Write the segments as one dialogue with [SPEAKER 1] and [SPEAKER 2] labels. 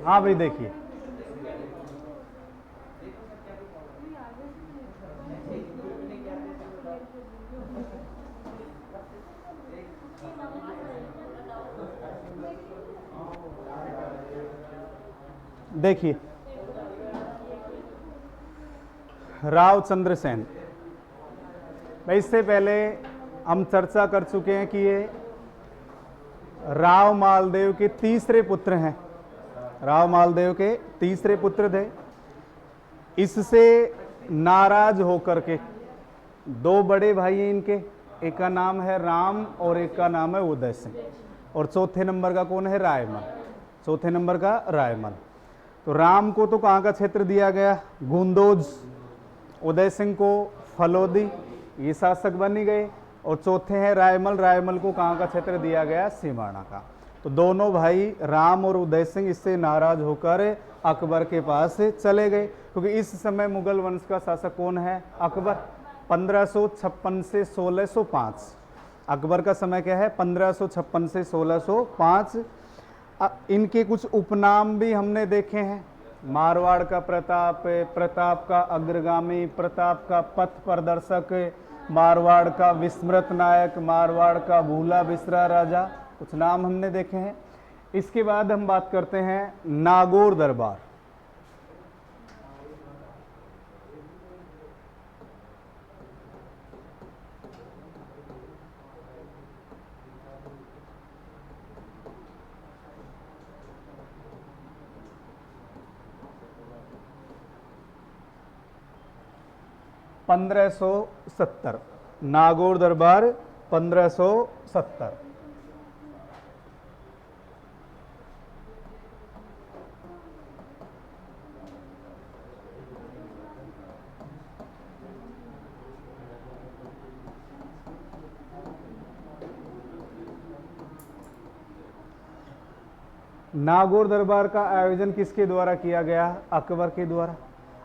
[SPEAKER 1] हाँ भाई देखिए, देखिए राव चंद्र सेन। भाई इससे पहले हम चर्चा कर चुके हैं कि ये राव मालदेव के तीसरे पुत्र हैं। राव मालदेव के तीसरे पुत्र थे। इससे नाराज होकर के दो बड़े भाई हैं इनके, एक का नाम है राम और एक का नाम है उदय सिंह, और चौथे नंबर का कौन है? रायमल। चौथे नंबर का रायमल। तो राम को तो कहाँ का क्षेत्र दिया गया? गुंदोज। उदय सिंह को फलोदी, ये शासक बन ही गए। और चौथे हैं रायमल। रायमल को कहाँ का क्षेत्र दिया गया? सीमाड़ा का। तो दोनों भाई राम और उदय सिंह इससे नाराज होकर अकबर के पास चले गए, क्योंकि इस समय मुगल वंश का शासक कौन है? अकबर। 1556 से 1605 अकबर का समय क्या है? 1556 से 1605। इनके कुछ उपनाम भी हमने देखे हैं। मारवाड़ का प्रताप, प्रताप का अग्रगामी, प्रताप का पथ प्रदर्शक, मारवाड़ का विस्मृत नायक, मारवाड़ का भूला बिसरा राजा, कुछ नाम हमने देखे हैं। इसके बाद हम बात करते हैं नागौर दरबार। पंद्रह 1570 नागौर दरबार 1570। नागौर दरबार का आयोजन किसके द्वारा किया गया? अकबर के द्वारा।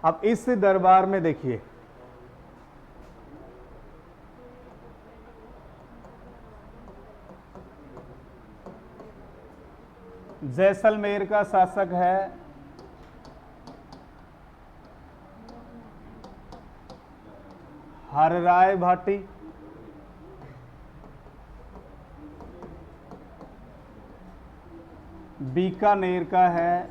[SPEAKER 1] अब इस दरबार में देखिए, जैसलमेर का शासक है हरराय भाटी। बीकानेर का है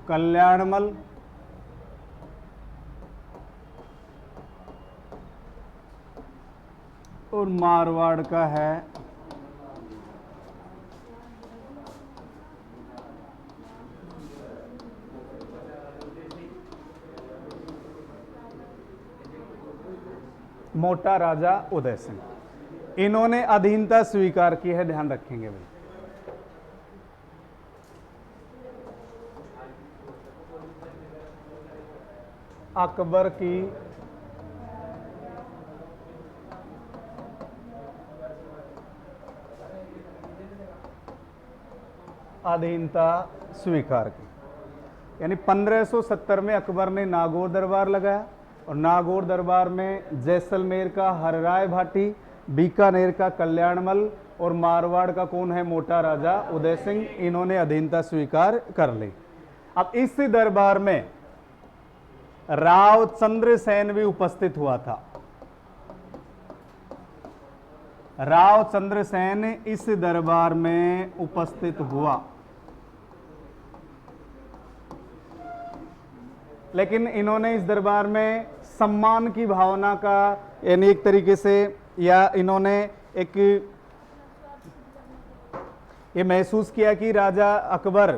[SPEAKER 1] कल्याणमल। और मारवाड़ का है मोटा राजा उदय सिंह। इन्होंने अधीनता स्वीकार की है, ध्यान रखेंगे भाई। अकबर की अधीनता स्वीकार की, यानी 1570 में अकबर ने नागौर दरबार लगाया, और नागौर दरबार में जैसलमेर का हरराय भाटी, बीकानेर का कल्याणमल और मारवाड़ का कौन है? मोटा राजा उदय सिंह। इन्होंने अधीनता स्वीकार कर ली। अब इस दरबार में राव चंद्र सेन भी उपस्थित हुआ था। राव चंद्र सेन इस दरबार में उपस्थित हुआ, लेकिन इन्होंने इस दरबार में सम्मान की भावना का, यानी एक तरीके से, या इन्होंने एक ये महसूस किया कि राजा अकबर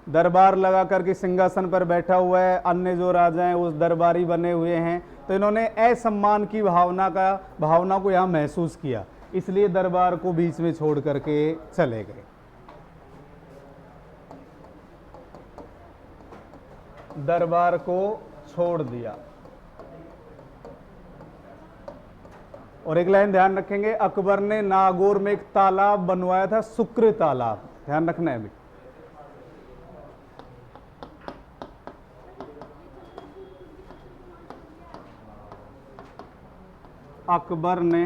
[SPEAKER 1] दरबार लगा करके सिंहासन पर बैठा हुआ है, अन्य जो राजा हैं उस दरबारी बने हुए हैं, तो इन्होंने असम्मान की भावना को यहाँ महसूस किया, इसलिए दरबार को बीच में छोड़ करके चले गए। दरबार को छोड़ दिया। और एक लाइन ध्यान रखेंगे, अकबर ने नागौर में एक तालाब बनवाया था, शुक्र तालाब, ध्यान रखना है अभी। अकबर ने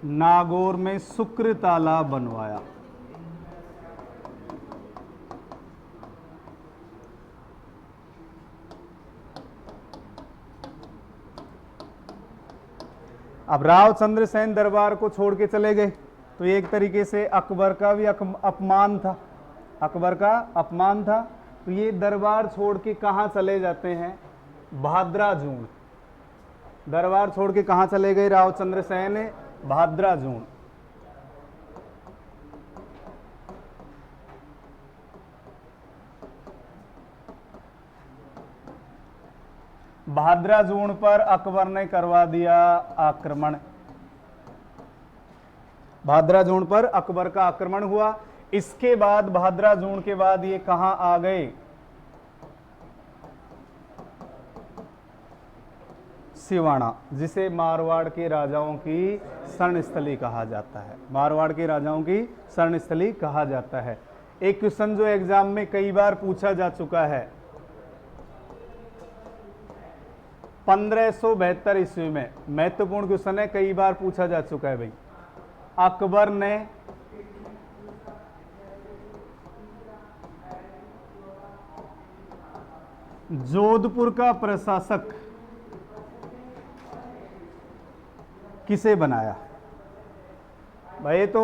[SPEAKER 1] नागौर में शुक्र तालाब बनवाया। अब राव चंद्रसेन दरबार को छोड़ के चले गए तो ये एक तरीके से अकबर का भी अपमान था, अकबर का अपमान था। तो ये दरबार छोड़ के कहाँ चले जाते हैं? भाद्राजून। दरबार छोड़ के कहाँ चले गए राव चंद्रसेन? भाद्राजून। भाद्राजून पर अकबर ने करवा दिया आक्रमण। भाद्राजून पर अकबर का आक्रमण हुआ। इसके बाद भाद्राजून के बाद ये कहां आ गए? सिवाना, जिसे मारवाड़ के राजाओं की शरणस्थली कहा जाता है। मारवाड़ के राजाओं की शरणस्थली कहा जाता है। एक क्वेश्चन जो एग्जाम में कई बार पूछा जा चुका है, 1572 ईस्वी में, महत्वपूर्ण क्वेश्चन है, कई बार पूछा जा चुका है भाई। अकबर ने जोधपुर का प्रशासक किसे बनाया? भाई तो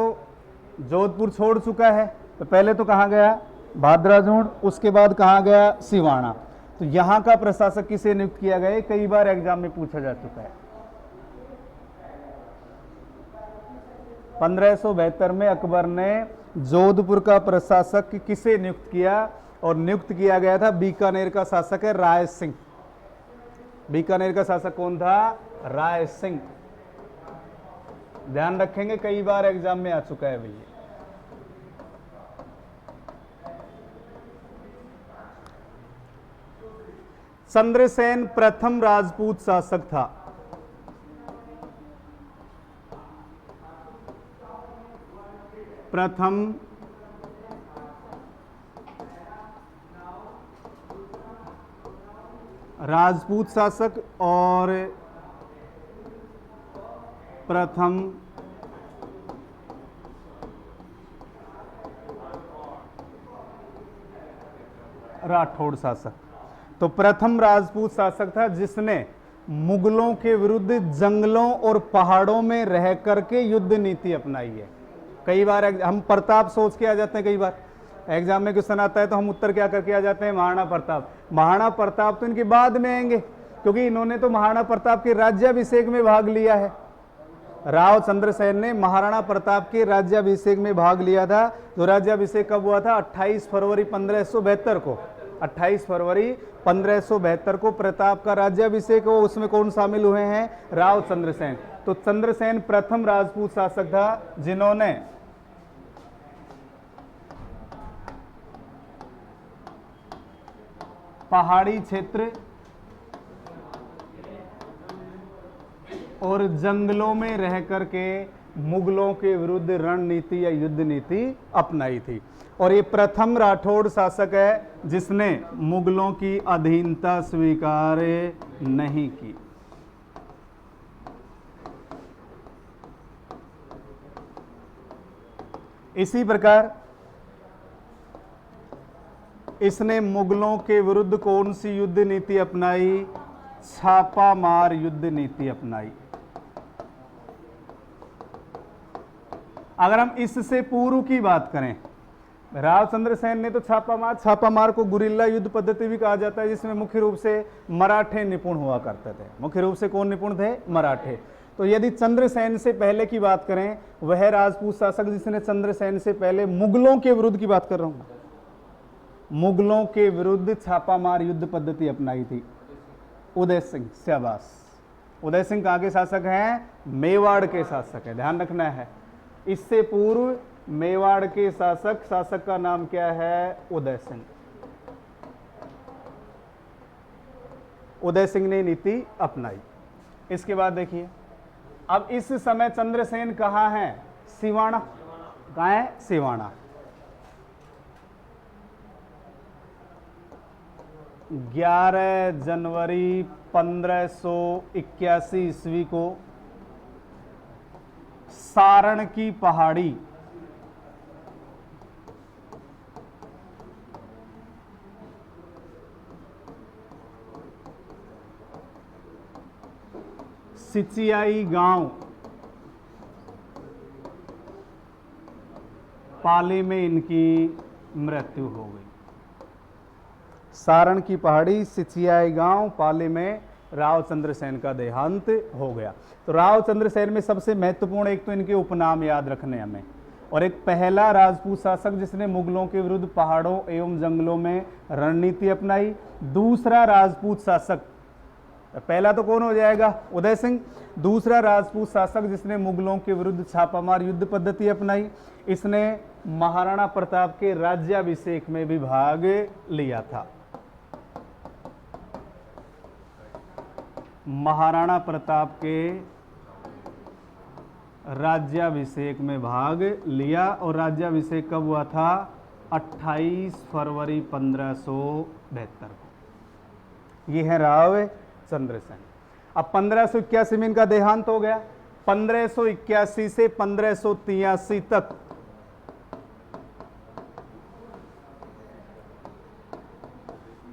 [SPEAKER 1] जोधपुर छोड़ चुका है, तो पहले तो कहां गया? भाद्राजून, उसके बाद कहां गया? सिवाना। तो यहां का प्रशासक किसे नियुक्त किया गया? कई बार एग्जाम में पूछा जा चुका है। 1572 में अकबर ने जोधपुर का प्रशासक किसे नियुक्त किया? और नियुक्त किया गया था बीकानेर का शासक है राय सिंह। बीकानेर का शासक कौन था? राय सिंह। ध्यान रखेंगे, कई बार एग्जाम में आ चुका है भैया। चंद्रसेन प्रथम राजपूत शासक था। प्रथम राजपूत शासक और प्रथम राठौड़ शासक। तो प्रथम राजपूत शासक था जिसने मुगलों के विरुद्ध जंगलों और पहाड़ों में रह करके युद्ध नीति अपनाई है। कई बार हम प्रताप सोच के आ जाते हैं, कई बार एग्जाम में क्वेश्चन आता है तो हम उत्तर क्या करके आ जाते हैं? महाराणा प्रताप। महाराणा प्रताप तो इनके बाद में आएंगे, क्योंकि इन्होंने तो महाराणा प्रताप के राज्याभिषेक में भाग लिया है। राव चंद्रसेन ने महाराणा प्रताप के राज्याभिषेक में भाग लिया था। तो राज्याभिषेक कब हुआ था? 28 फरवरी 1572 को। 28 फरवरी 1572 को प्रताप का राज्याभिषेक हो। उसमें कौन शामिल हुए हैं? राव चंद्रसेन। तो चंद्रसेन प्रथम राजपूत शासक था जिन्होंने पहाड़ी क्षेत्र और जंगलों में रह करके मुगलों के विरुद्ध रणनीति या युद्ध नीति अपनाई थी। और ये प्रथम राठौड़ शासक है जिसने मुगलों की अधीनता स्वीकार नहीं की। इसी प्रकार इसने मुगलों के विरुद्ध कौन सी युद्ध नीति अपनाई? छापा मार युद्ध नीति अपनाई। अगर हम इससे पूर्व की बात करें, राव चंद्रसेन ने तो छापामार को गुरिल्ला युद्ध पद्धति भी कहा जाता है, जिसमें मुख्य रूप से मराठे निपुण हुआ करते थे। मुख्य रूप से कौन निपुण थे? मराठे। तो यदि चंद्रसेन से पहले की बात करें, वह राजपूत शासक जिसने चंद्रसेन से पहले मुगलों के विरुद्ध की बात कर रहा हूं, मुगलों के विरुद्ध छापामार युद्ध पद्धति अपनाई थी, उदय सिंह। शाबाश। उदय सिंह कहां के शासक हैं? मेवाड़ के शासक है, ध्यान रखना है। इससे पूर्व मेवाड़ के शासक का नाम क्या है? उदय सिंह। उदय सिंह ने नीति अपनाई। इसके बाद देखिए, अब इस समय चंद्रसेन कहां है? सिवाना। कहां है? सिवाना। 11 जनवरी 1581 ईस्वी को सारण की पहाड़ी, सिचियाई गांव, पाली में इनकी मृत्यु हो गई। सारण की पहाड़ी, सिचियाई गांव, पाली में रावचंद्र सेन का देहांत हो गया। तो रावचंद्र सेन में सबसे महत्वपूर्ण एक तो इनके उपनाम याद रखने हमें, और एक पहला राजपूत शासक जिसने मुगलों के विरुद्ध पहाड़ों एवं जंगलों में रणनीति अपनाई। दूसरा राजपूत शासक, पहला तो कौन हो जाएगा, उदय सिंह। दूसरा राजपूत शासक जिसने मुगलों के विरुद्ध छापामार युद्ध पद्धति अपनाई, इसने महाराणा प्रताप के राज्याभिषेक में भी भाग लिया था। महाराणा प्रताप के राज्याभिषेक में भाग लिया, और राज्याभिषेक कब हुआ था, 28 फरवरी 1572 को। ये है रावचंद्र सेन। अब 1581 में इनका देहांत हो गया। 1581 से 1583 तक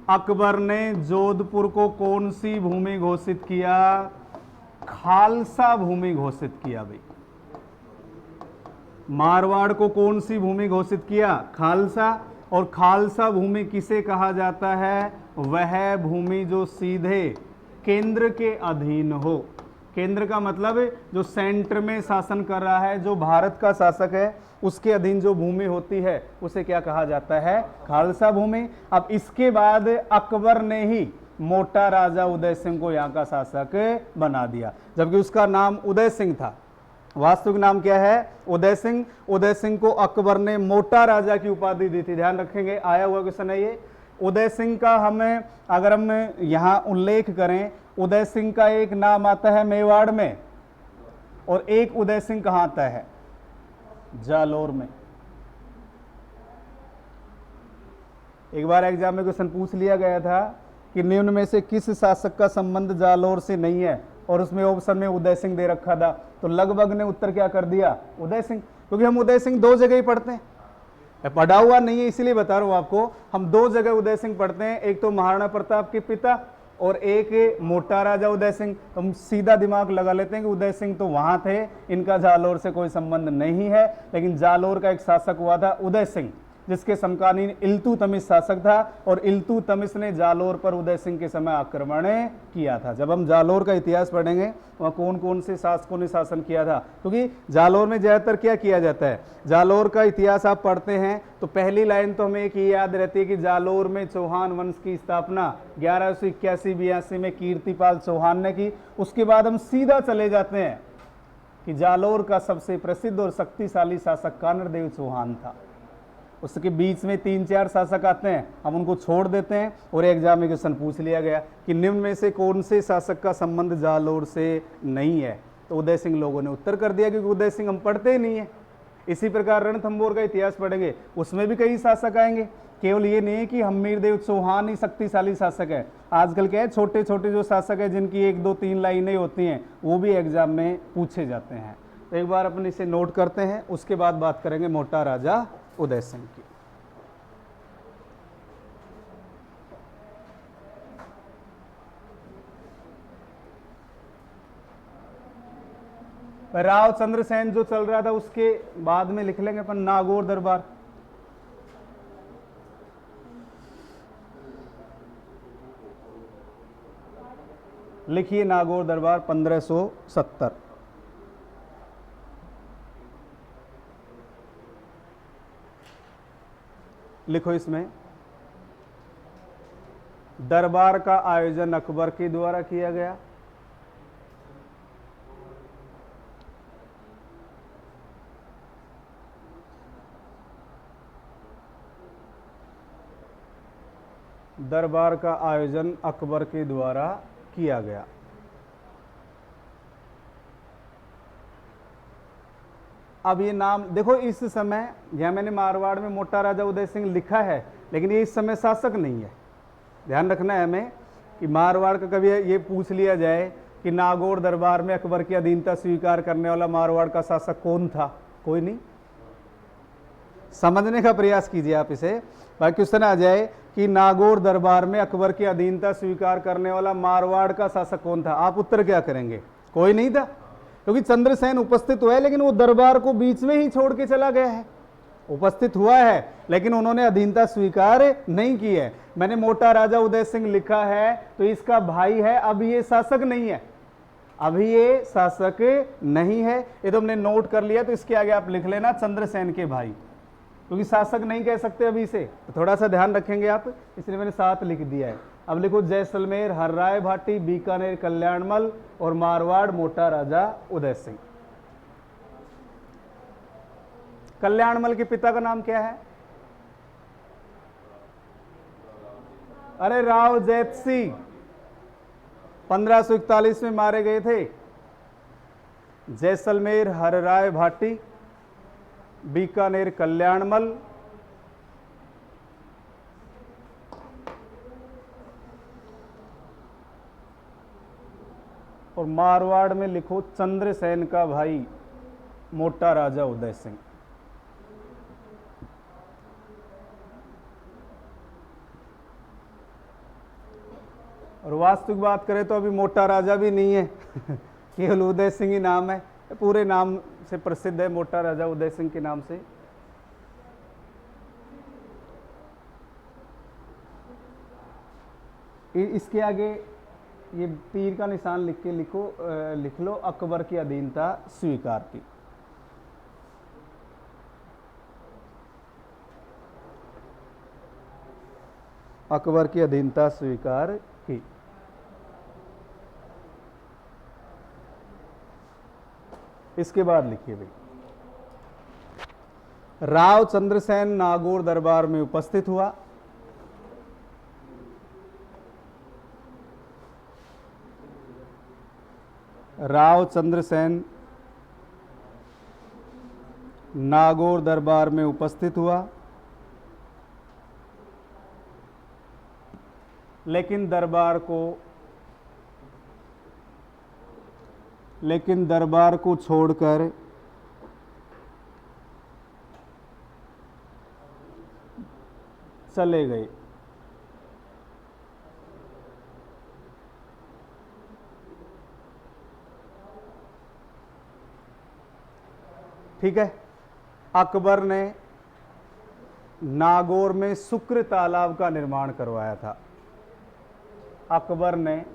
[SPEAKER 1] अकबर ने जोधपुर को कौन सी भूमि घोषित किया, खालसा भूमि घोषित किया भाई। मारवाड़ को कौन सी भूमि घोषित किया, खालसा। और खालसा भूमि किसे कहा जाता है, वह भूमि जो सीधे केंद्र के अधीन हो। केंद्र का मतलब जो सेंटर में शासन कर रहा है, जो भारत का शासक है, उसके अधीन जो भूमि होती है उसे क्या कहा जाता है, खालसा भूमि। अब इसके बाद अकबर ने ही मोटा राजा उदय सिंह को यहाँ का शासक बना दिया, जबकि उसका नाम उदय सिंह था। वास्तविक नाम क्या है, उदय सिंह। उदय सिंह को अकबर ने मोटा राजा की उपाधि दी थी। ध्यान रखेंगे, आया हुआ क्वेश्चन है ये। उदय सिंह का हमें अगर हम यहाँ उल्लेख करें, उदय सिंह का एक नाम आता है मेवाड़ में, और एक उदय सिंह कहाँ आता है, जालोर में। एक बार एग्जाम में क्वेश्चन पूछ लिया गया था कि निम्न में से किस शासक का संबंध जालोर से नहीं है, और उसमें ऑप्शन में उदय सिंह दे रखा था, तो लगभग ने उत्तर क्या कर दिया, उदय सिंह। क्योंकि हम उदय सिंह दो जगह ही पढ़ते हैं, पढ़ा हुआ नहीं है इसीलिए बता रहा हूं आपको। हम दो जगह उदय सिंह पढ़ते हैं, एक तो महाराणा प्रताप के पिता और एक मोटा राजा उदय सिंह। हम सीधा दिमाग लगा लेते हैं कि उदय सिंह तो वहां थे, इनका जालोर से कोई संबंध नहीं है। लेकिन जालोर का एक शासक हुआ था उदय सिंह, जिसके समकालीन इल्तुतमिश शासक था, और इल्तुतमिश ने जालोर पर उदय सिंह के समय आक्रमण किया था। जब हम जालोर का इतिहास पढ़ेंगे वहाँ कौन कौन से शासकों ने शासन किया था, क्योंकि जालोर में ज़्यादातर क्या किया जाता है, जालोर का इतिहास आप पढ़ते हैं तो पहली लाइन तो हमें एक ही याद रहती है कि जालोर में चौहान वंश की स्थापना 1181-82 में कीर्तिपाल चौहान ने की। उसके बाद हम सीधा चले जाते हैं कि जालोर का सबसे प्रसिद्ध और शक्तिशाली शासक कानरदेव चौहान था। उसके बीच में 3-4 शासक आते हैं, हम उनको छोड़ देते हैं, और एग्जाम में क्वेश्चन पूछ लिया गया कि निम्न में से कौन से शासक का संबंध जालोर से नहीं है, तो उदय सिंह लोगों ने उत्तर कर दिया, क्योंकि उदय सिंह हम पढ़ते ही नहीं है। इसी प्रकार रणथंभौर का इतिहास पढ़ेंगे, उसमें भी कई शासक आएंगे। केवल ये नहीं है कि हमीरदेव चौहान ही शक्तिशाली शासक है। आजकल क्या है, छोटे छोटे जो शासक है जिनकी 1-2-3 लाइनें होती हैं, वो भी एग्जाम में पूछे जाते हैं। तो एक बार अपन इसे नोट करते हैं, उसके बाद बात करेंगे मोटा राजा उदय सिंह की। रावचंद्र सेन जो चल रहा था उसके बाद में लिख लेंगे अपन नागौर दरबार। लिखिए नागौर दरबार 1570। लिखो इसमें, दरबार का आयोजन अकबर के द्वारा किया गया। दरबार का आयोजन अकबर के द्वारा किया गया। अब ये नाम देखो, इस समय यहां मैंने मारवाड़ में मोटा राजा उदय सिंह लिखा है, लेकिन ये इस समय शासक नहीं है। ध्यान रखना है हमें कि मारवाड़ का कभी ये पूछ लिया जाए कि नागौर दरबार में अकबर की अधीनता स्वीकार करने वाला मारवाड़ का शासक कौन था? कोई नहीं। समझने का प्रयास कीजिए आप इसे। भाई क्वेश्चन आ जाए कि नागौर दरबार में अकबर की अधीनता स्वीकार करने वाला मारवाड़ का शासक कौन था, आप उत्तर क्या करेंगे? कोई नहीं था, क्योंकि चंद्रसेन उपस्थित हुआ है लेकिन वो दरबार को बीच में ही छोड़ के चला गया है। उपस्थित हुआ है लेकिन उन्होंने अधीनता स्वीकार नहीं की है। मैंने मोटा राजा उदय सिंह लिखा है तो इसका भाई है, अब ये शासक नहीं है, अभी ये शासक नहीं है। ये तो हमने नोट कर लिया, तो इसके आगे आप लिख लेना चंद्रसेन के भाई, क्योंकि शासक नहीं कह सकते अभी से, तो थोड़ा सा ध्यान रखेंगे आप, इसलिए मैंने 7 लिख दिया है। अब लिखो जैसलमेर हर्राय भाटी, बीकानेर कल्याणमल और मारवाड़ मोटा राजा उदय सिंह। कल्याणमल के पिता का नाम क्या है? अरे राव जैत सिंह, 1541 में मारे गए थे। जैसलमेर हर्राय भाटी, बीकानेर कल्याणमल और मारवाड़ में लिखो चंद्रसेन का भाई मोटा राजा उदय सिंह। और वास्तविक बात करें तो अभी मोटा राजा भी नहीं है केवल उदय सिंह ही नाम है, पूरे नाम से प्रसिद्ध है, मोटा राजा उदय सिंह के नाम से। इसके आगे ये तीर का निशान लिख के लिख लो अकबर की अधीनता स्वीकार की। अकबर की अधीनता स्वीकार की। इसके बाद लिखिए भाई, राव चंद्रसेन नागौर दरबार में उपस्थित हुआ। राव चंद्रसेन नागौर दरबार में उपस्थित हुआ, लेकिन दरबार को छोड़कर चले गए। ठीक है। अकबर ने नागौर में शुक्र तालाब का निर्माण करवाया था। अकबर ने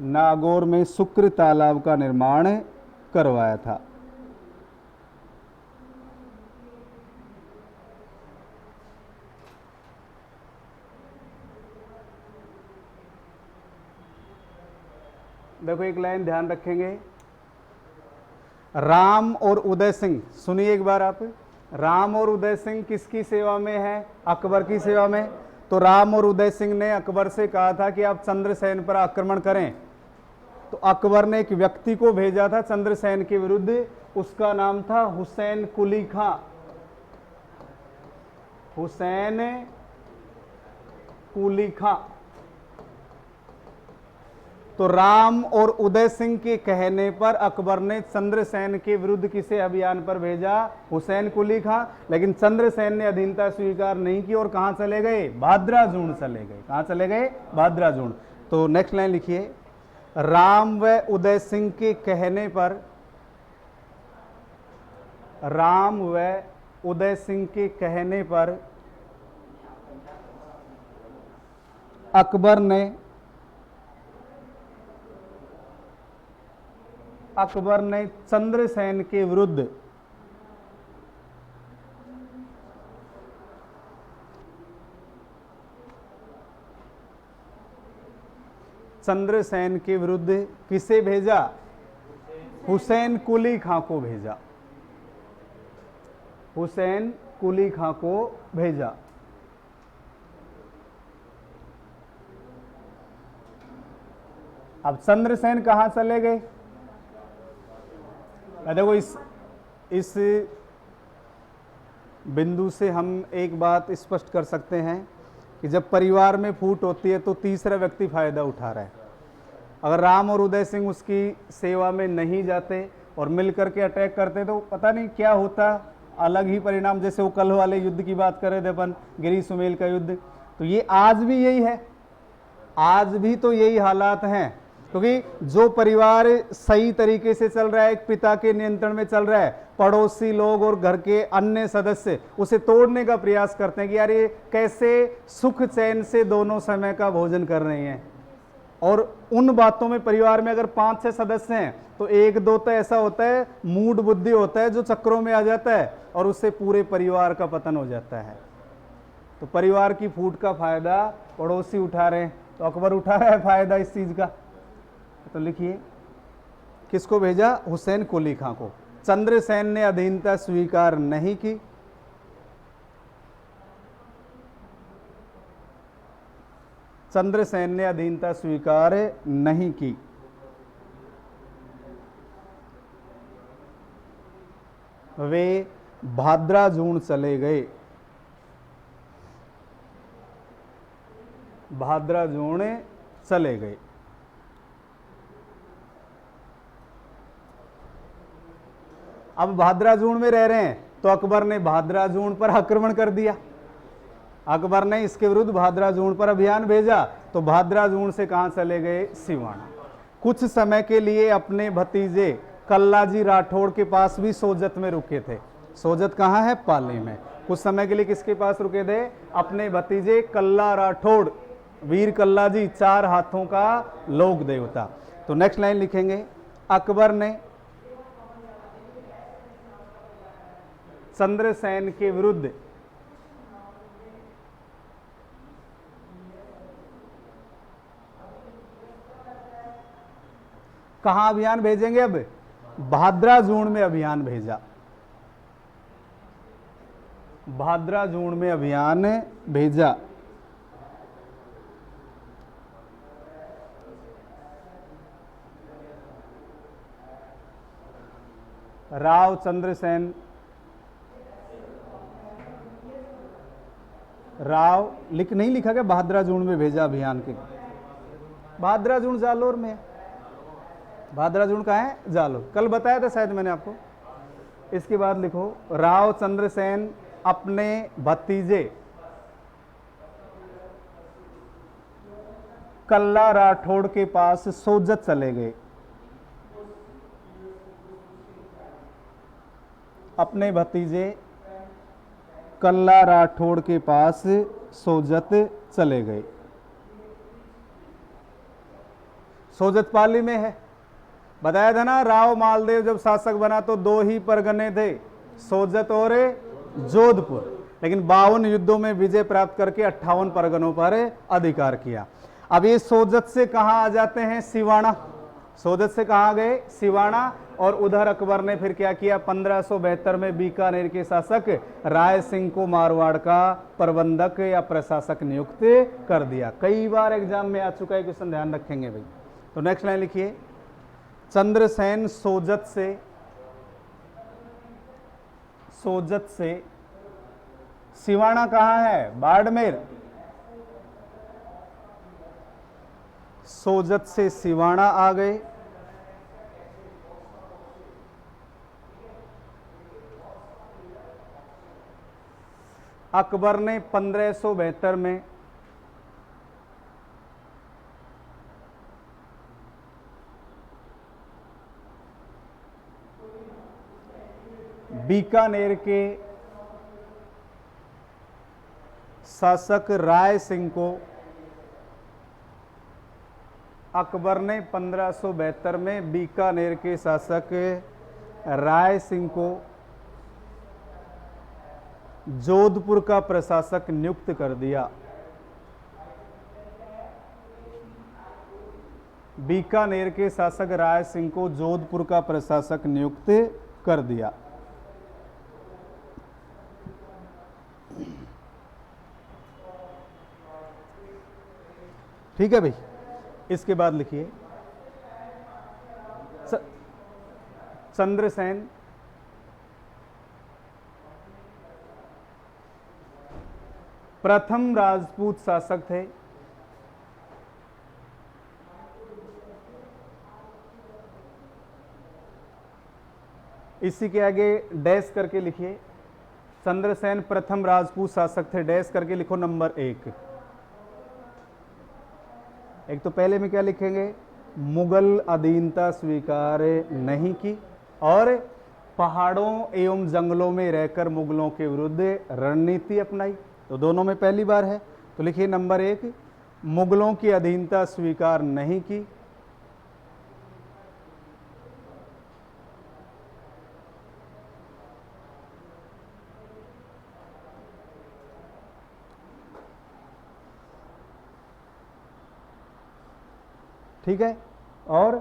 [SPEAKER 1] नागौर में शुक्र तालाब का निर्माण करवाया था। देखो एक लाइन ध्यान रखेंगे, राम और उदय सिंह, सुनिए एक बार आप, राम और उदय सिंह किसकी सेवा में है? अकबर की सेवा में। तो राम और उदय सिंह ने अकबर से कहा था कि आप चंद्रसेन पर आक्रमण करें, तो अकबर ने एक व्यक्ति को भेजा था चंद्रसेन के विरुद्ध, उसका नाम था हुसैन कुली खां। हुसैन कुली खां। तो राम और उदय सिंह के कहने पर अकबर ने चंद्रसेन के विरुद्ध किसे अभियान पर भेजा? हुसैन कुली खां। लेकिन चंद्रसेन ने अधीनता स्वीकार नहीं की और कहां चले गए? भाद्राजूण चले गए। कहां चले गए? भाद्राजूण। तो नेक्स्ट लाइन लिखिए, राम व उदय सिंह के कहने पर, राम व उदय सिंह के कहने पर अकबर ने चंद्रसेन के विरुद्ध किसे भेजा? हुसैन कुली खां को भेजा। हुसैन कुली खां को भेजा। अब चंद्रसेन कहां चले गए? देखो इस बिंदु से हम एक बात स्पष्ट कर सकते हैं कि जब परिवार में फूट होती है तो तीसरा व्यक्ति फायदा उठा रहा है। अगर राम और उदय सिंह उसकी सेवा में नहीं जाते और मिल करके अटैक करते तो पता नहीं क्या होता, अलग ही परिणाम। जैसे वो कल वाले युद्ध की बात कर रहे थे अपन, गिरी सुमेल का युद्ध, तो ये आज भी यही है, आज भी तो यही हालात हैं। क्योंकि जो परिवार सही तरीके से चल रहा है, एक पिता के नियंत्रण में चल रहा है, पड़ोसी लोग और घर के अन्य सदस्य उसे तोड़ने का प्रयास करते हैं कि यार ये कैसे सुख चैन से दोनों समय का भोजन कर रहे हैं। और उन बातों में परिवार में अगर 5-6 सदस्य हैं तो एक दो तो ऐसा होता है, मूड बुद्धि होता है जो चक्रों में आ जाता है और उससे पूरे परिवार का पतन हो जाता है। तो परिवार की फूट का फायदा पड़ोसी उठा रहे हैं, तो अकबर उठा रहा है फायदा इस चीज का। तो लिखिए, किसको भेजा? हुसैन कुली खां को। चंद्रसेन ने अधीनता स्वीकार नहीं की। चंद्रसेन ने अधीनता स्वीकार नहीं की। वे भाद्राजून चले गए। भाद्राजून चले गए। अब भाद्राजून में रह रहे हैं तो अकबर ने भाद्राजून पर आक्रमण कर दिया। अकबर ने इसके विरुद्ध भाद्राजून पर अभियान भेजा, तो भाद्राजून से कहां चले गए? सिवाना। कुछ समय के लिए अपने भतीजे कल्लाजी राठौड़ के पास भी सोजत में रुके थे। सोजत कहां है? पाली में। कुछ समय के लिए किसके पास रुके थे? अपने भतीजे कल्ला राठौड़, वीर कल्लाजी, 4 हाथों का लोक देवता। तो नेक्स्ट लाइन लिखेंगे, अकबर ने चंद्रसेन के विरुद्ध कहां अभियान भेजेंगे? अब भाद्राजून में अभियान भेजा। भाद्राजून में अभियान भेजा। राव चंद्रसेन, राव नहीं लिखा गया, भाद्राजून में भेजा अभियान के। भाद्राजून जालोर में। भाद्राजून कहाँ है? जालोर। कल बताया था शायद मैंने आपको। इसके बाद लिखो, राव चंद्रसेन अपने भतीजे कल्ला राठौड़ के पास सोजत चले गए। अपने भतीजे कल्ला राठौड़ के पास सोजत चले गए। सोजत पाली में है। बताया था ना, राव मालदेव जब शासक बना तो 2 ही परगने थे, सोजत और जोधपुर। लेकिन 52 युद्धों में विजय प्राप्त करके 58 परगनों पर अधिकार किया। अब ये सोजत से कहां आ जाते हैं? सिवाना। सोजत से कहां गए? सिवाना। और उधर अकबर ने फिर क्या किया? 1572 में बीकानेर के शासक राय सिंह को मारवाड़ का प्रबंधक या प्रशासक नियुक्त कर दिया। कई बार एग्जाम में आ चुका है क्वेश्चन, ध्यान रखेंगे भाई। तो नेक्स्ट लाइन लिखिए, चंद्रसेन सोजत से सिवाना कहां है? बाड़मेर। सोजत से सिवाना आ गए। अकबर ने 1572 में बीकानेर के शासक राय सिंह को, अकबर ने 1572 में बीकानेर के शासक राय सिंह को जोधपुर का प्रशासक नियुक्त कर दिया। बीकानेर के शासक राय सिंह को जोधपुर का प्रशासक नियुक्त कर दिया। ठीक है भाई। इसके बाद लिखिए, चंद्रसेन प्रथम राजपूत शासक थे। इसी के आगे डैश करके लिखिए, चंद्रसेन प्रथम राजपूत शासक थे, डैश करके लिखो नंबर 1। एक तो पहले में क्या लिखेंगे, मुगल अधीनता स्वीकार नहीं की, और पहाड़ों एवं जंगलों में रहकर मुगलों के विरुद्ध रणनीति अपनाई। तो दोनों में पहली बार है, तो लिखिए नंबर 1, मुगलों की अधीनता स्वीकार नहीं की, ठीक है। और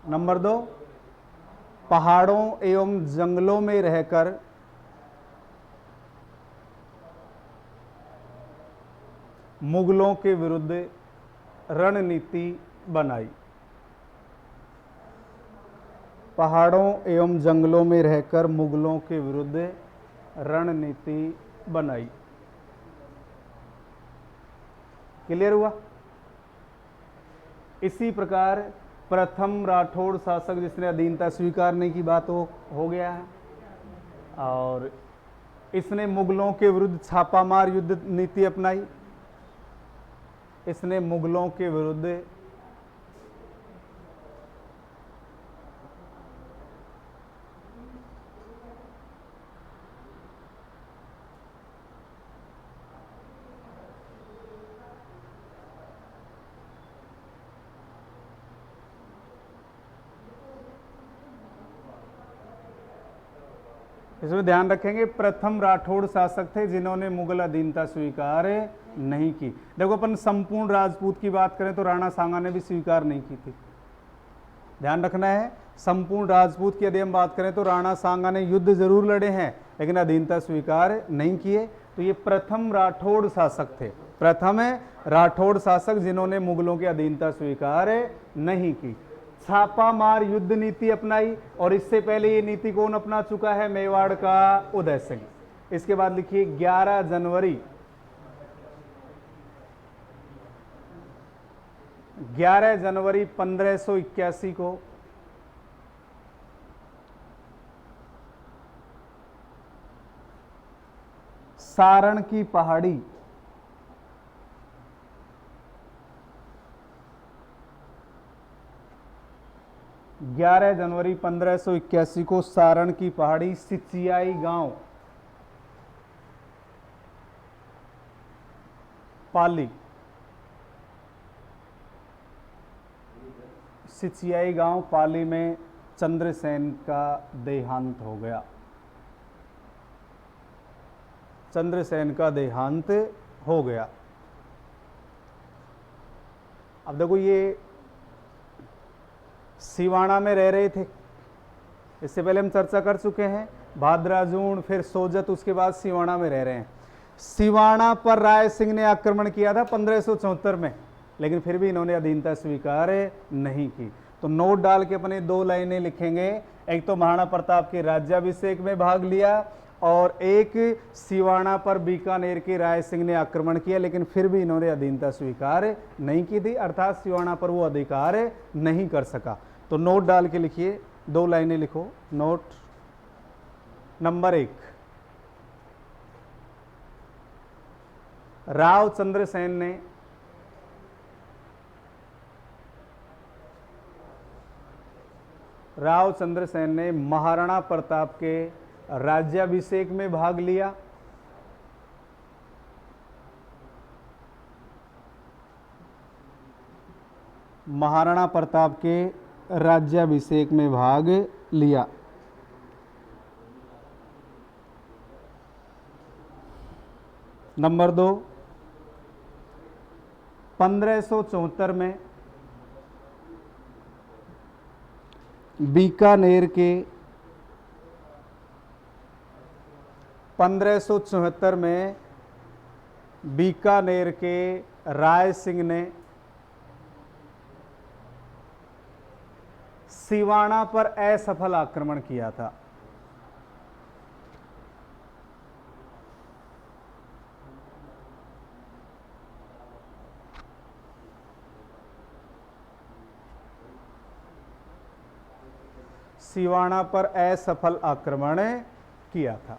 [SPEAKER 1] नंबर 2, पहाड़ों एवं जंगलों में रहकर मुगलों के विरुद्ध रणनीति बनाई। पहाड़ों एवं जंगलों में रहकर मुगलों के विरुद्ध रणनीति बनाई। क्लियर हुआ? इसी प्रकार प्रथम राठौड़ शासक जिसने अधीनता स्वीकार नहीं की, बात हो गया है, और इसने मुगलों के विरुद्ध छापामार युद्ध नीति अपनाई। इसने मुगलों के विरुद्ध इसमें ध्यान रखेंगे, प्रथम राठौड़ शासक थे जिन्होंने मुगल अधीनता स्वीकार नहीं की। देखो, अपन संपूर्ण राजपूत की बात करें तो राणा सांगा ने भी स्वीकार नहीं की थी। ध्यान रखना है, संपूर्ण राजपूत की यदि हम बात करें तो राणा सांगा ने युद्ध जरूर लड़े हैं लेकिन अधीनता स्वीकार नहीं किए। तो ये प्रथम राठौड़ शासक थे, प्रथम राठौड़ शासक जिन्होंने मुगलों की अधीनता स्वीकार नहीं की। छापामार युद्ध नीति अपनाई, और इससे पहले ये नीति कौन अपना चुका है, मेवाड़ का उदय सिंह। इसके बाद लिखिए 11 जनवरी 1581 को सारण की पहाड़ी 11 जनवरी 1581 को सारण की पहाड़ी सिचियाई गांव पाली, सिचियाई गांव पाली में चंद्रसेन का देहांत हो गया। चंद्रसेन का देहांत हो गया। अब देखो, ये सिवाना में रह रहे थे, इससे पहले हम चर्चा कर चुके हैं, भाद्राजून फिर सोजत, उसके बाद सिवाना में रह रहे हैं। सिवाना पर राय सिंह ने आक्रमण किया था 1574 में, लेकिन फिर भी इन्होंने अधीनता स्वीकार नहीं की। तो नोट डाल के अपने 2 लाइनें लिखेंगे, एक तो महाराणा प्रताप के राज्याभिषेक में भाग लिया, और एक सिवाना पर बीकानेर के राय सिंह ने आक्रमण किया, लेकिन फिर भी इन्होंने अधीनता स्वीकार नहीं की थी, अर्थात सिवाना पर वो अधिकार नहीं कर सका। तो नोट डाल के लिखिए, 2 लाइनें लिखो। नोट नंबर 1, राव चंद्रसेन ने महाराणा प्रताप के राज्याभिषेक में भाग लिया। महाराणा प्रताप के राज्याभिषेक में भाग लिया। नंबर 2, 1574 में बीकानेर के 1574 में बीकानेर के राय सिंह ने सिवाना पर असफल आक्रमण किया था। सिवाना पर असफल आक्रमण किया था।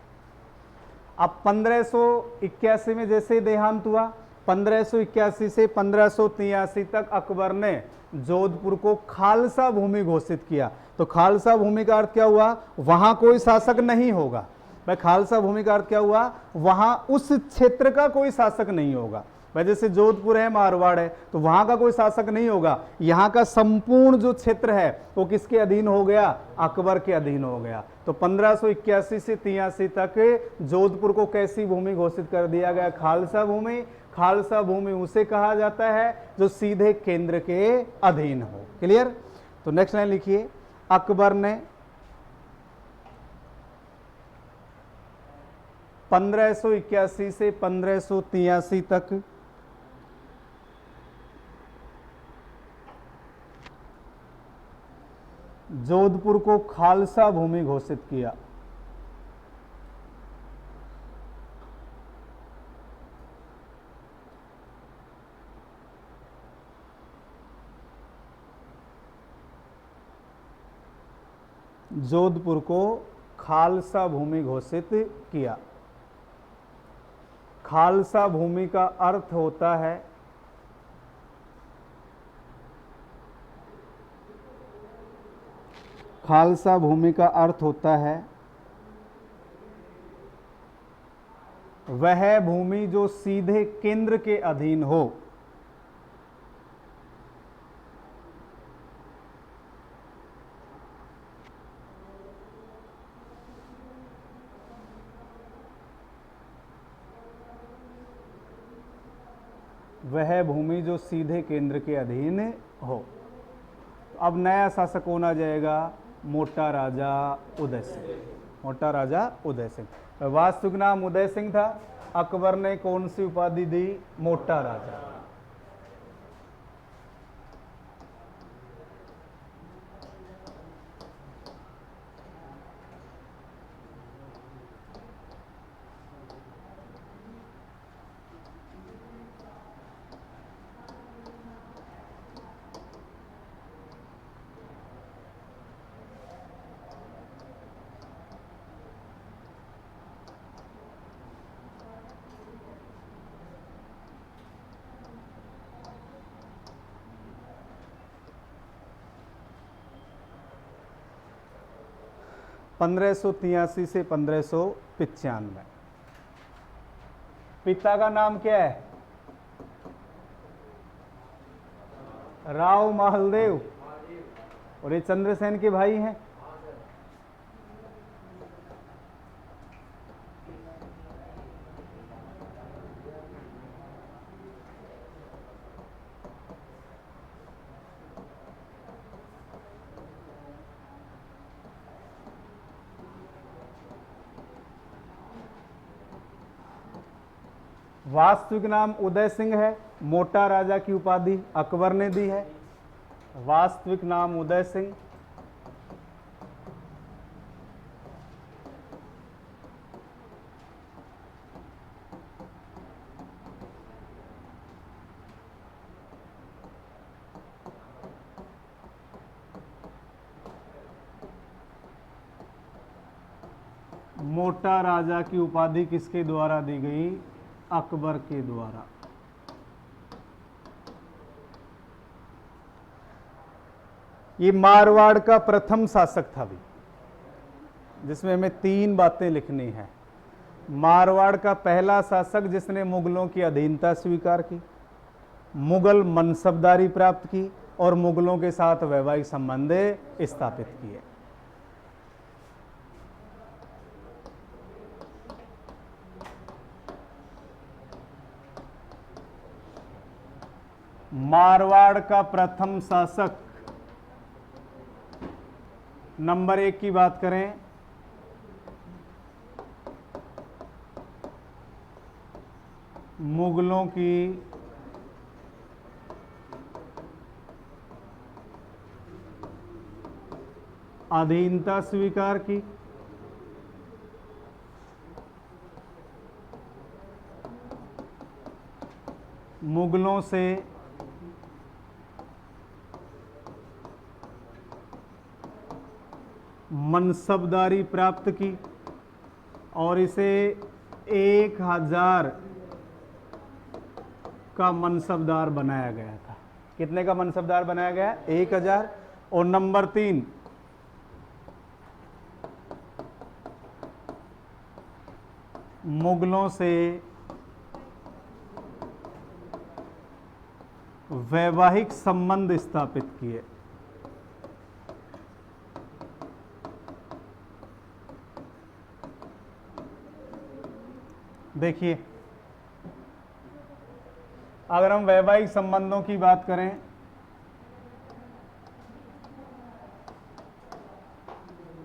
[SPEAKER 1] अब 1581 में जैसे देहांत हुआ, 1581 से 1583 तक अकबर ने जोधपुर को खालसा भूमि घोषित किया। तो खालसा भूमि का अर्थ क्या हुआ? वहां कोई शासक नहीं होगा। भाई खालसा भूमि का अर्थ क्या हुआ? वहां उस क्षेत्र का कोई शासक नहीं होगा। भाई जैसे जोधपुर है, मारवाड़ है, तो वहां का कोई शासक नहीं होगा। यहाँ का संपूर्ण जो क्षेत्र है वो किसके अधीन हो गया? अकबर के अधीन हो गया। तो 1581 से 83 तक जोधपुर को कैसी भूमि घोषित कर दिया गया? खालसा भूमि। खालसा भूमि उसे कहा जाता है जो सीधे केंद्र के अधीन हो। क्लियर? तो नेक्स्ट लाइन लिखिए, अकबर ने 1581 से 1583 तक जोधपुर को खालसा भूमि घोषित किया। जोधपुर को खालसा भूमि घोषित किया। खालसा भूमि का अर्थ होता है खालसा भूमि का अर्थ होता है वह भूमि जो सीधे केंद्र के अधीन हो। वह भूमि जो सीधे केंद्र के अधीन हो। अब नया शासक कौन आ जाएगा? मोटा राजा उदय सिंह। मोटा राजा उदय सिंह। वास्तविक नाम उदय सिंह था। अकबर ने कौन सी उपाधि दी? मोटा राजा। पंद्रह सौ 83 से 1595। पिता का नाम क्या है? राव महलदेव। और ये चंद्रसेन के भाई हैं। वास्तविक नाम उदय सिंह है। मोटा राजा की उपाधि अकबर ने दी है। वास्तविक नाम उदय सिंह। मोटा राजा की उपाधि किसके द्वारा दी गई? अकबर के द्वारा। ये मारवाड़ का प्रथम शासक था भी, जिसमें हमें 3 बातें लिखनी है। मारवाड़ का पहला शासक जिसने मुगलों की अधीनता स्वीकार की, मुगल मनसबदारी प्राप्त की और मुगलों के साथ वैवाहिक संबंध स्थापित किए। मारवाड़ का प्रथम शासक, नंबर 1 की बात करें, मुगलों की अधीनता स्वीकार की, मुगलों से मनसबदारी प्राप्त की और इसे 1000 का मनसबदार बनाया गया था। कितने का मनसबदार बनाया गया? 1000। और नंबर 3, मुगलों से वैवाहिक संबंध स्थापित किए। देखिए, अगर हम वैवाहिक संबंधों की बात करें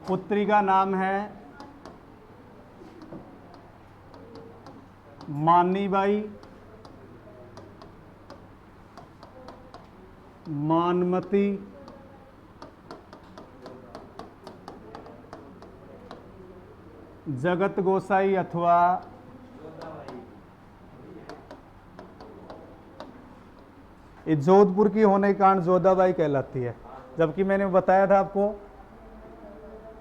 [SPEAKER 1] पुत्री का नाम है मानीबाई, मानमती, जगत गोसाई अथवा ये जोधपुर की होने के कारण जोधाबाई कहलाती है। जबकि मैंने बताया था आपको,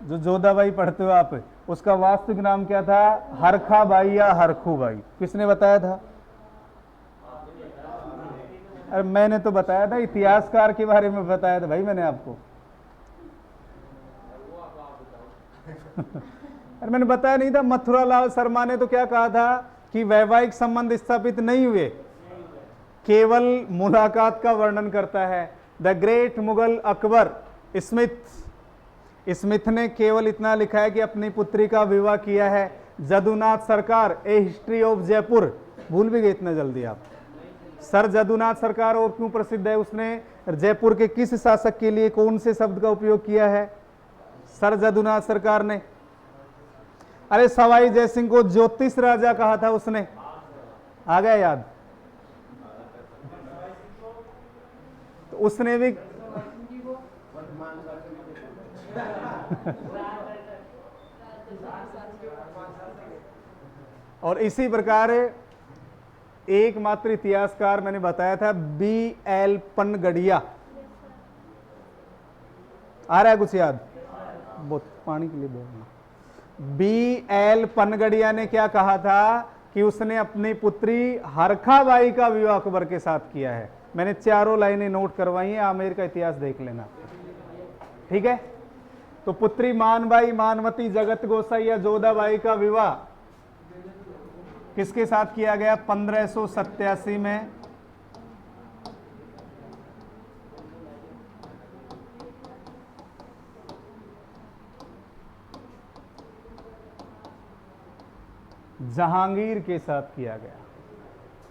[SPEAKER 1] जो जोधाबाई पढ़ते हो आप, उसका वास्तविक नाम क्या था? हरखाबाई या हरखूबाई। किसने बताया था? अरे मैंने तो बताया था, इतिहासकार के बारे में बताया था भाई मैंने आपको। अरे मैंने बताया नहीं था? मथुरालाल शर्मा ने तो क्या कहा था कि वैवाहिक संबंध स्थापित नहीं हुए, केवल मुलाकात का वर्णन करता है। The great Mughal Akbar Smith ने केवल इतना लिखा है कि अपनी पुत्री का विवाह किया है। जदुनाथ सरकार, ए हिस्ट्री ऑफ जयपुर, भूल भी गए इतना जल्दी आप? सर जदुनाथ सरकार और क्यों प्रसिद्ध है? उसने जयपुर के किस शासक के लिए कौन से शब्द का उपयोग किया है? सर जदुनाथ सरकार ने। अरे सवाई जयसिंह को ज्योतिष राजा कहा था उसने, आ गया याद? तो उसने भी और इसी प्रकार एकमात्र इतिहासकार मैंने बताया था BL पनगड़िया। आ रहा है कुछ याद? बहुत पानी के लिए बोलना। BL पनगड़िया ने क्या कहा था कि उसने अपनी पुत्री हरखाबाई का विवाह अकबर के साथ किया है। मैंने चारों लाइनें नोट करवाई हैं, आमेर का इतिहास देख लेना, ठीक है? तो पुत्री मानबाई, मानवती, जगत गोसाई या जोधाबाई का विवाह किसके साथ किया गया? 1587 में जहांगीर के साथ किया गया।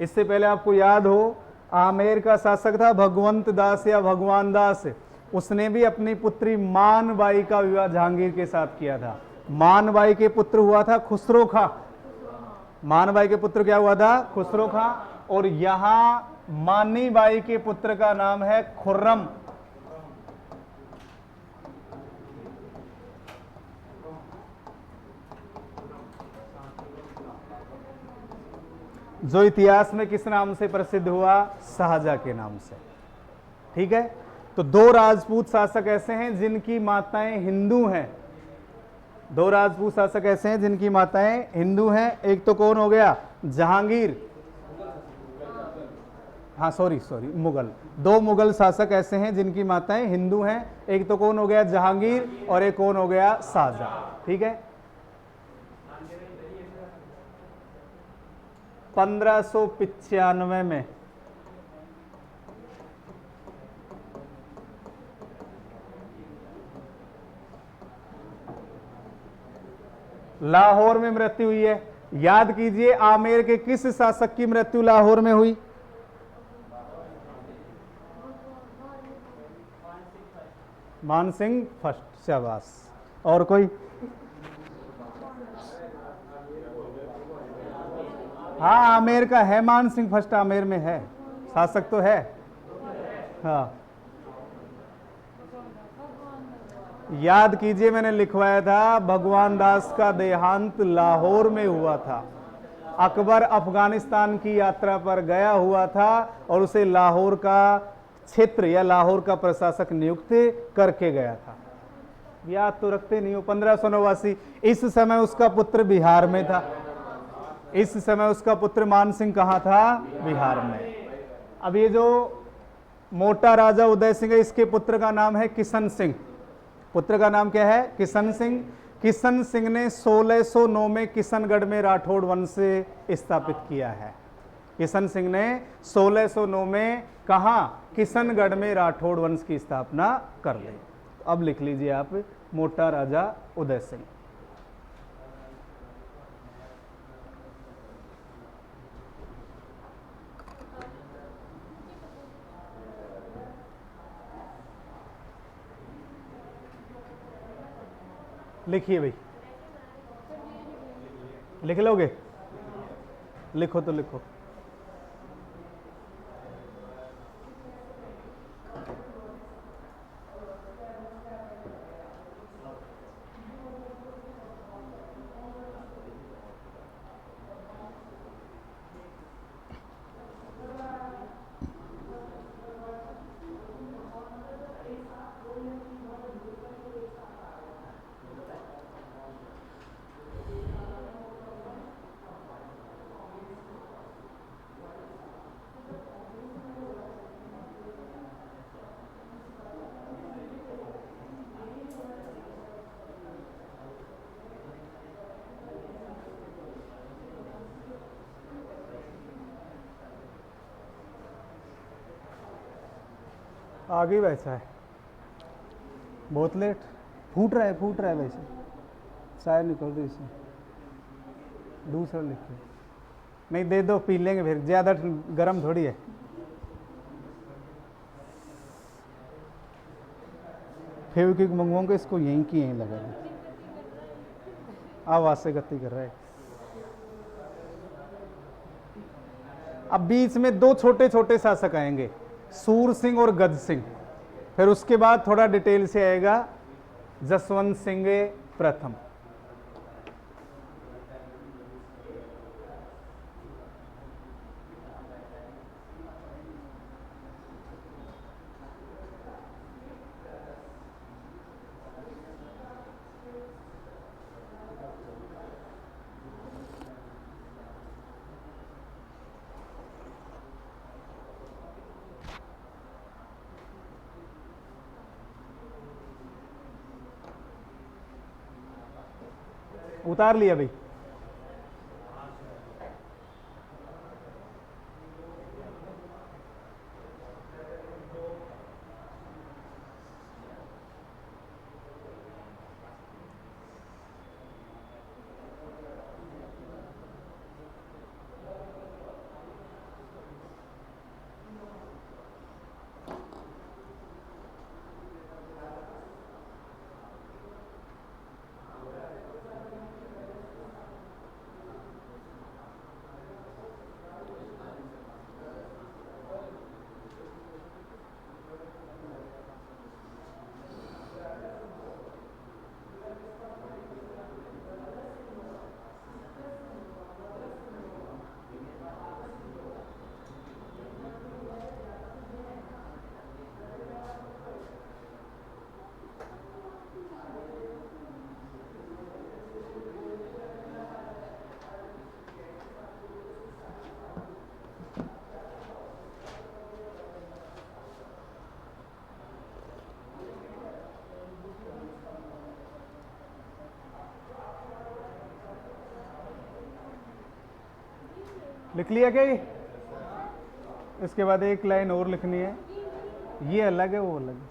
[SPEAKER 1] इससे पहले आपको याद हो, आमेर का शासक था भगवंत दास या भगवान दास, उसने भी अपनी पुत्री मानबाई का विवाह जहांगीर के साथ किया था। मानबाई के पुत्र हुआ था खुसरो खां। मानबाई के पुत्र क्या हुआ था? खुसरो खां। और यहां मानीबाई के पुत्र का नाम है खुर्रम। जो इतिहास में किस नाम से प्रसिद्ध हुआ? शाहजहां के नाम से, ठीक है? तो 2 राजपूत शासक ऐसे हैं जिनकी माताएं हिंदू हैं। 2 राजपूत शासक ऐसे हैं जिनकी माताएं हिंदू हैं। एक तो कौन हो गया? जहांगीर, हाँ सॉरी मुगल। 2 मुगल शासक ऐसे हैं जिनकी माताएं हिंदू हैं। एक तो कौन हो गया? जहांगीर, और एक कौन हो गया? शाहजहां, ठीक है? 1595 में लाहौर में मृत्यु हुई है। याद कीजिए, आमेर के किस शासक की मृत्यु लाहौर में हुई? मानसिंह फर्स्ट। शाबाश। और कोई? हाँ, आमेर का है, मानसिंह फर्स्ट आमेर में है, शासक तो है। हाँ याद कीजिए, मैंने लिखवाया था भगवान दास का देहांत लाहौर में हुआ था। अकबर अफगानिस्तान की यात्रा पर गया हुआ था और उसे लाहौर का क्षेत्र या लाहौर का प्रशासक नियुक्त करके गया था। याद तो रखते नहीं हो। 1589, इस समय उसका पुत्र बिहार में था। इस समय उसका पुत्र मान सिंह कहाँ था? बिहार में। अब ये जो मोटा राजा उदय सिंह है, इसके पुत्र का नाम है किशन सिंह। पुत्र का नाम क्या है? किशन सिंह। किशन सिंह ने 1609 में किशनगढ़ में राठौड़ वंश स्थापित किया है। किशन सिंह ने 1609 में कहा? किशनगढ़ में राठौड़ वंश की स्थापना कर ली। अब लिख लीजिए आप, मोटा राजा उदय सिंह। लिखिए भाई, लिख लोगे? लिखो तो लिखो। आगे वैसा है, बहुत लेट। फूट रहा है वैसे, शायद निकल रही इसमें। दूसरा लिखिए। नहीं, दे दो, पी लेंगे फिर, ज़्यादा गर्म थोड़ी है। फेविक्विक मंगवाऊंगा, इसको यहीं की यहीं लगा दें। आवाज़ से गति कर रहा है। अब बीच में दो छोटे छोटे शासक आएंगे, सूर सिंह और गज सिंह। फिर उसके बाद थोड़ा डिटेल से आएगा जसवंत सिंह प्रथम। उतार लिया भाई। लिख लिया क्या ये? इसके बाद एक लाइन और लिखनी है, ये अलग है वो अलग है।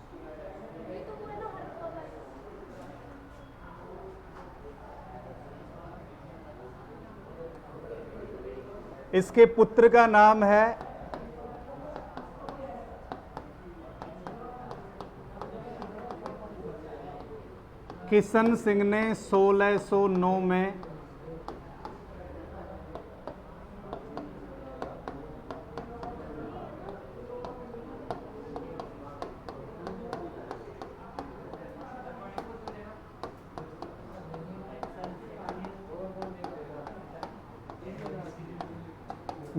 [SPEAKER 1] इसके पुत्र का नाम है किशन सिंह ने 1609 में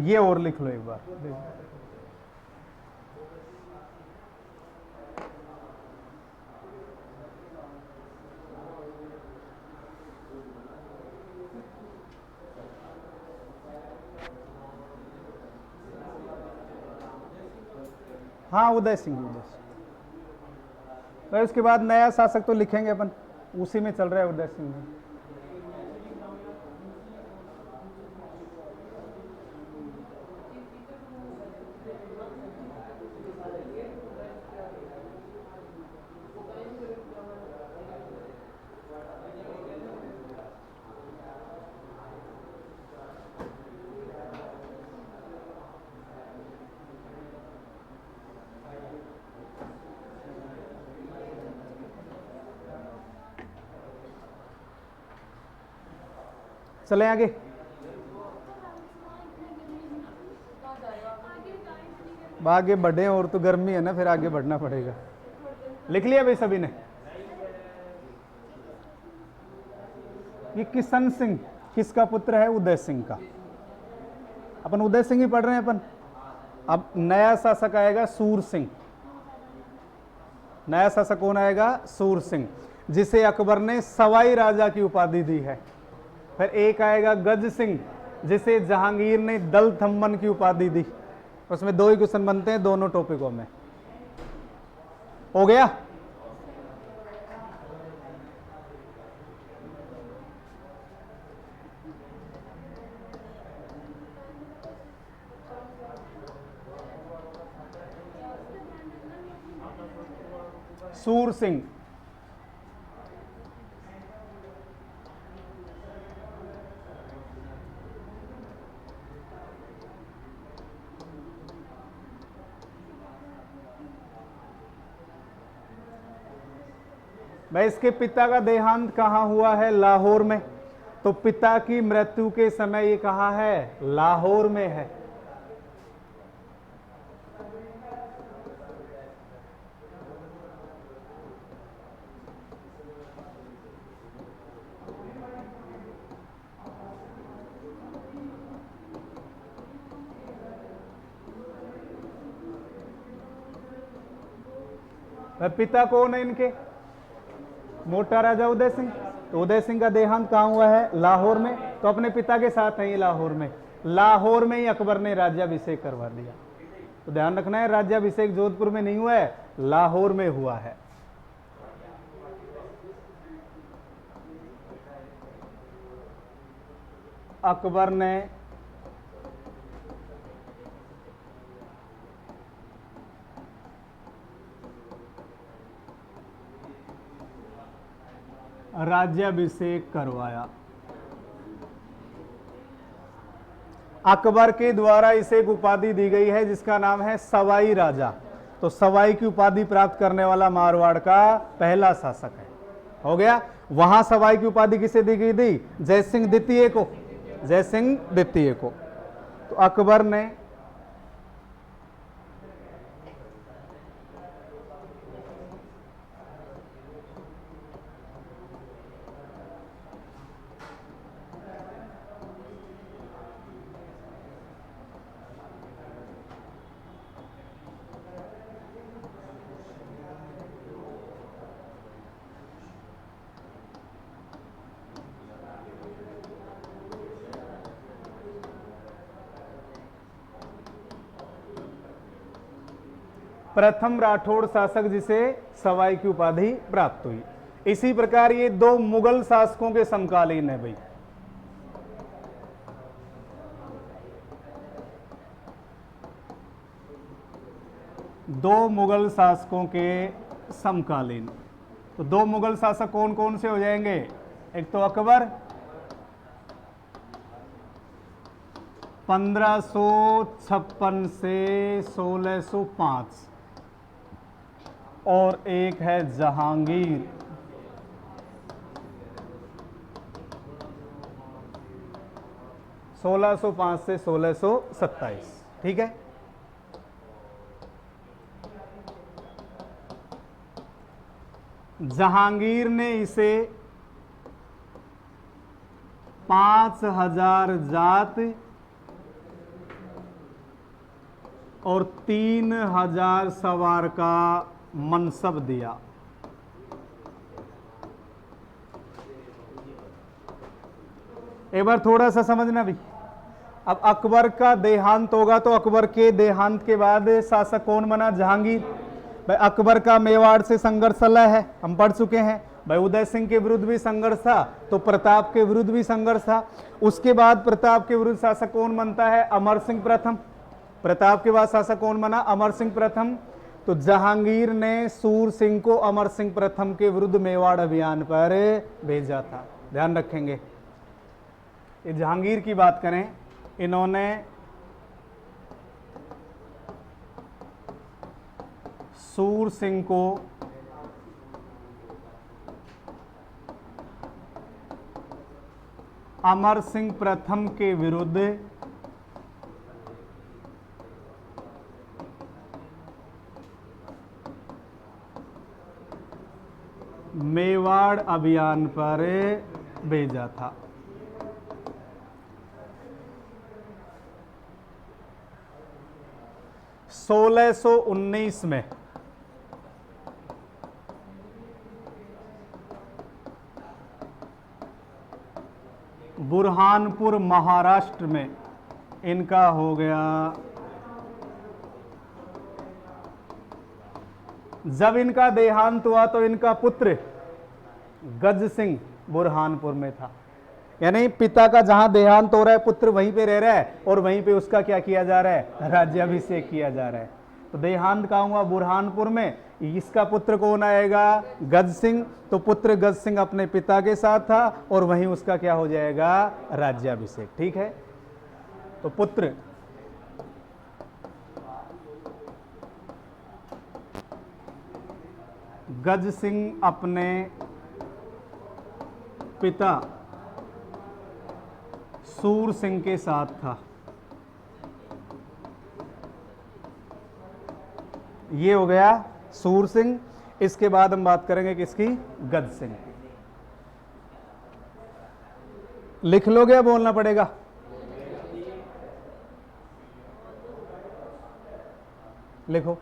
[SPEAKER 1] ये और लिख लो एक बार। हाँ उदय सिंह, उदय सिंह। भाई उसके बाद नया शासक तो लिखेंगे अपन, उसी में चल रहा है उदय सिंह में। चले आगे। आगे बढ़े, और तो गर्मी है ना, फिर आगे बढ़ना पड़ेगा। लिख लिया भाई सभी ने? ये किशन सिंह किसका पुत्र है? उदय सिंह का। अपन उदय सिंह ही पढ़ रहे हैं अपन। अब नया शासक आएगा सूर सिंह। नया शासक कौन आएगा? सूर सिंह, जिसे अकबर ने सवाई राजा की उपाधि दी है। फिर एक आएगा गज सिंह, जिसे जहांगीर ने दल थम्मन की उपाधि दी। उसमें 2 ही क्वेश्चन बनते हैं दोनों टॉपिकों में। हो गया? सूर सिंह। भाई इसके पिता का देहांत कहाँ हुआ है? लाहौर में। तो पिता की मृत्यु के समय ये कहाँ है? लाहौर में है। पिता कौन है इनके? मोटा राजा उदय सिंह। तो उदय सिंह का देहांत कहाँ हुआ है? लाहौर में। तो अपने पिता के साथ है ये लाहौर में। लाहौर में ही अकबर ने राज्याभिषेक करवा दिया। तो ध्यान रखना है, राज्याभिषेक जोधपुर में नहीं हुआ है, लाहौर में हुआ है। अकबर ने राज्याभिषेक करवाया। अकबर के द्वारा इसे एक उपाधि दी गई है जिसका नाम है सवाई राजा। तो सवाई की उपाधि प्राप्त करने वाला मारवाड़ का पहला शासक है। हो गया? वहां सवाई की उपाधि किसे दी गई थी? जय सिंह द्वितीय को। जय सिंह द्वितीय को। तो अकबर ने प्रथम राठौड़ शासक जिसे सवाई की उपाधि प्राप्त हुई। इसी प्रकार ये 2 मुगल शासकों के समकालीन है भाई। दो मुगल शासकों के समकालीन। तो 2 मुगल शासक कौन कौन से हो जाएंगे? एक तो अकबर 1556 से 1605, और एक है जहांगीर 1605 से 1627। ठीक है? जहांगीर ने इसे 5000 जात और 3000 सवार का मनसब दिया। एक बार थोड़ा सा समझना भी, अब अकबर का देहांत होगा तो अकबर के देहांत के बाद शासक कौन बना? जहांगीर। भाई अकबर का मेवाड़ से संघर्ष चला है, हम पढ़ चुके हैं। भाई उदय सिंह के विरुद्ध भी संघर्ष था, तो प्रताप के विरुद्ध भी संघर्ष था। उसके बाद प्रताप के विरुद्ध शासक कौन बनता है? अमर सिंह प्रथम। प्रताप के बाद शासक कौन बना? अमर सिंह प्रथम। तो जहांगीर ने सूर सिंह को अमर सिंह प्रथम के विरुद्ध मेवाड़ अभियान पर भेजा था, ध्यान रखेंगे। ये जहांगीर की बात करें, इन्होंने सूर सिंह को अमर सिंह प्रथम के विरुद्ध मेवाड़ अभियान पर भेजा था। सोलह सौ 19 में बुरहानपुर महाराष्ट्र में इनका हो गया। जब इनका देहांत हुआ तो इनका पुत्र गज सिंह बुरहानपुर में था। यानी पिता का जहां देहांत हो रहा है पुत्र वहीं पे रह रहा है और वहीं पे उसका क्या किया जा रहा है? राज्याभिषेक किया जा रहा है। तो देहांत कहाँ हुआ? बुरहानपुर में। इसका पुत्र कौन आएगा? गज सिंह। तो पुत्र गज सिंह अपने पिता के साथ था और वहीं उसका क्या हो जाएगा? राज्याभिषेक। ठीक है, तो पुत्र गज सिंह अपने पिता सूर सिंह के साथ था। ये हो गया सूर सिंह। इसके बाद हम बात करेंगे किसकी? गज सिंह की। लिख लोगे या बोलना पड़ेगा? लिखो।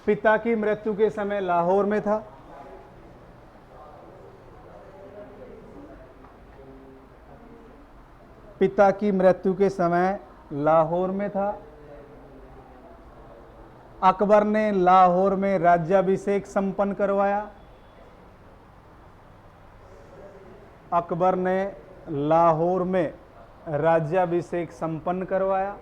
[SPEAKER 1] पिता की मृत्यु के समय लाहौर में था। पिता की मृत्यु के समय लाहौर में था। अकबर ने लाहौर में राज्याभिषेक संपन्न करवाया। अकबर ने लाहौर में राज्याभिषेक संपन्न करवाया।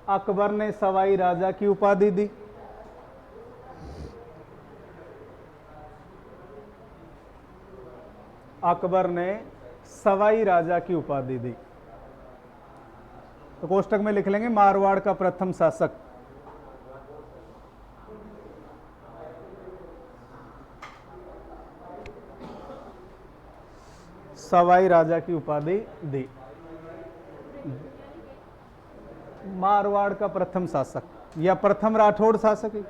[SPEAKER 1] अकबर ने सवाई राजा की उपाधि दी। अकबर ने सवाई राजा की उपाधि दी। तो कोष्टक में लिख लेंगे मारवाड़ का प्रथम शासक। सवाई राजा की उपाधि दी। मारवाड़ का प्रथम शासक या प्रथम राठौड़ शासक।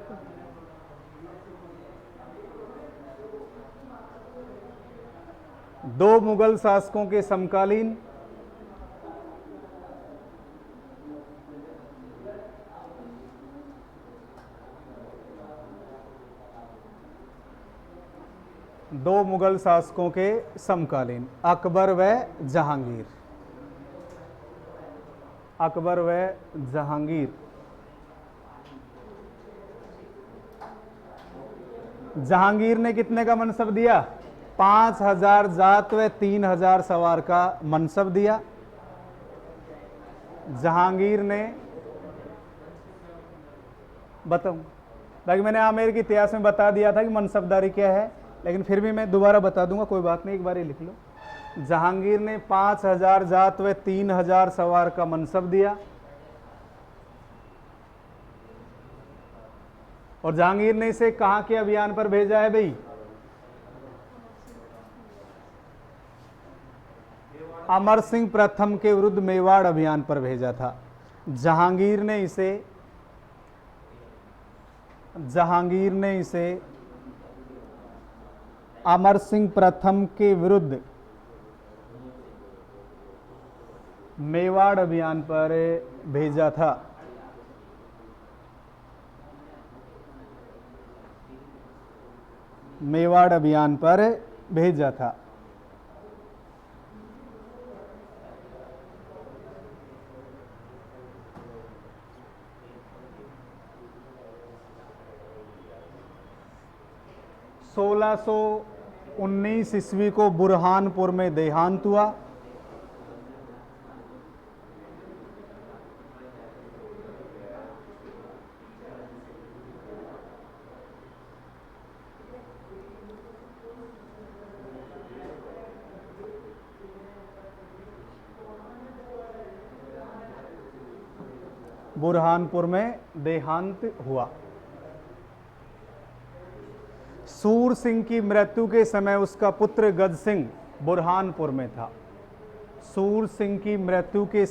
[SPEAKER 1] दो मुगल शासकों के समकालीन दो मुगल शासकों के समकालीन अकबर व जहांगीर। अकबर व जहांगीर। जहांगीर ने कितने का मनसब दिया? 5000 जात व 3000 सवार का मनसब दिया। जहांगीर ने बताऊं, बाकी मैंने आमेर के इतिहास में बता दिया था कि मनसबदारी क्या है, लेकिन फिर भी मैं दोबारा बता दूंगा, कोई बात नहीं, एक बार ही लिख लो। जहांगीर ने 5000 जात व 3000 सवार का मनसब दिया। और जहांगीर ने इसे कहां के अभियान पर भेजा है भाई? अमर सिंह प्रथम के विरुद्ध मेवाड़ अभियान पर भेजा था। जहांगीर ने इसे अमर सिंह प्रथम के विरुद्ध मेवाड़ अभियान पर भेजा था। मेवाड़ अभियान पर भेजा था। सोलह सौ 19 ईस्वी को बुरहानपुर में देहांत हुआ। बुरहानपुर में देहांत हुआ। सूर सिंह की मृत्यु के समय उसका पुत्र गज सिंह बुरहानपुर में था। सूर सिंह की मृत्यु के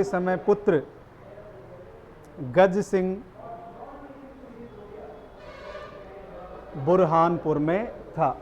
[SPEAKER 1] समय पुत्र गज सिंह बुरहानपुर में था।